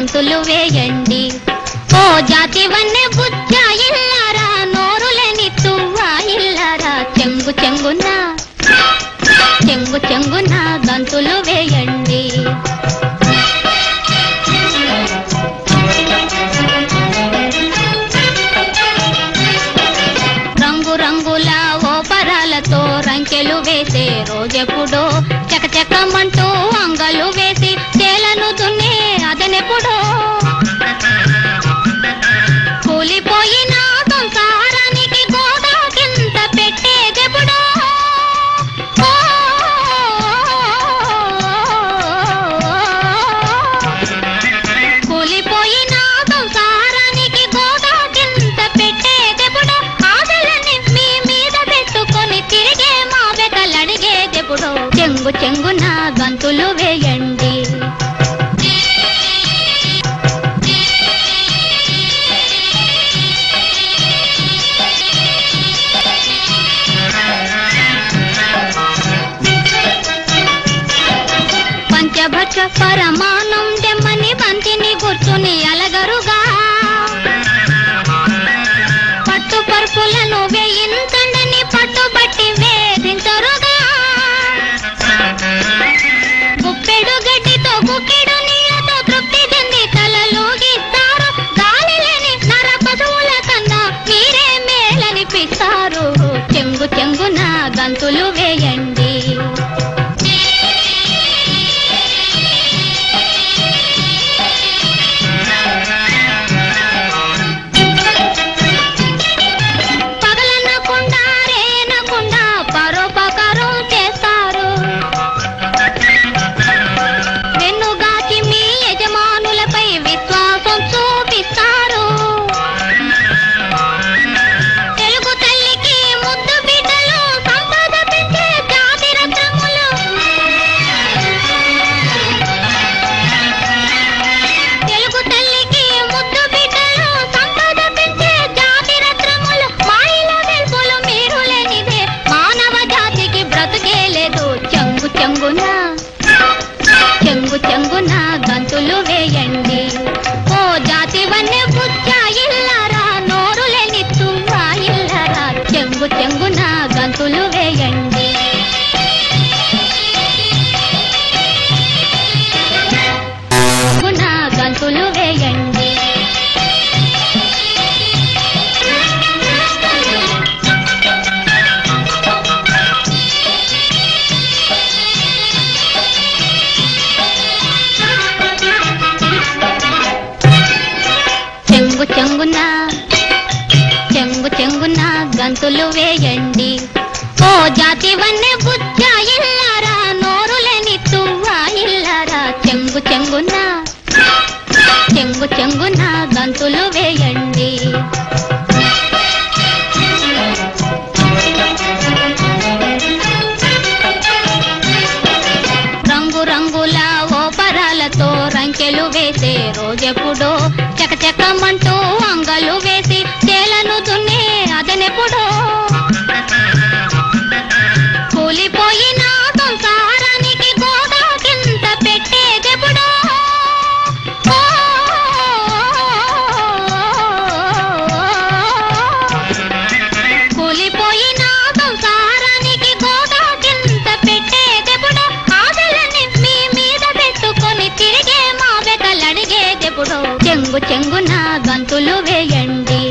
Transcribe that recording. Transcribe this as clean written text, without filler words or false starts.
గంతులు వేయండి. ఓ జాతి వన్నె బుచ్చ ఇల్లారా, నోరులేని తువ్వా ఇల్లారా, చెంగు చెంగున చెంగు చెంగున గంతులు వేయండి. రంగు రంగుల ఓపరాలతో రంకెలు వేసే రోజెప్పుడో, చకచకమంటూ అంగలు వేసి చేలను దున్నే అదనెప్పుడో, కూలిపోయిన సంసారానికి గోదా కింద పెట్టేదెప్పుడో. కూలిపోయిన సంసారానికి గోదా కింద పెట్టేదెప్పుడో, ఆశలని మీ మీద పెట్టుకొని తిరిగే మా వెతలడిగేదెప్పుడో. చెంగు చెంగున గంతులు వేయండి. పంచభక్ష పరమానం దెమ్మని బంతిని కూర్చుని అలగరుగా, పట్టు పరుపులను వేయించండని పట్టుబట్టి వేధించరుగా, గుప్పెడు గడ్డితో గుక్కెడు నీళ్లతో తృప్తి చెంది తలలోగిస్తారు. గాలి లేని నర పశువుల కన్నా మీరే మేలనిపిస్తారు. చెంగు చెంగున గంతులు వేయండి. చెంగు చెంగున గంతులు వేయండి. ఓ జాతి వన్నె బుచ్చ ఇల్లారా, నోరులేని తువ్వా ఇల్లారా, చెంగు చెంగున గంతులు వేయండి. గంతులు వేయండి. చెంగు చెంగున చెంగు చెంగున గంతులు వేయండి. ఓ జాతి వన్నె బుచ్చ ఇల్లారా, నోరులేని తువ్వా ఇల్లారా, చెంగు చెంగున చెంగు చెంగున గంతులు వేయండి. రంగు రంగుల ఓపరాలతో రంకెలు వేసే రోజెప్పుడో, చకచకమంటూ అంగలు వేసి చేలను దున్నే అదనెప్పుడో, కూలిపోయిన సంసారానికి గోదా కింద పెట్టేదెప్పుడో. కూలిపోయిన సంసారానికి గోదా కింద పెట్టేదెప్పుడో, ఆశలని మీ మీద పెట్టుకొని తిరిగే మా వెతలడిగేదెప్పుడో. చెంగు చెంగున గంతులు వేయండి.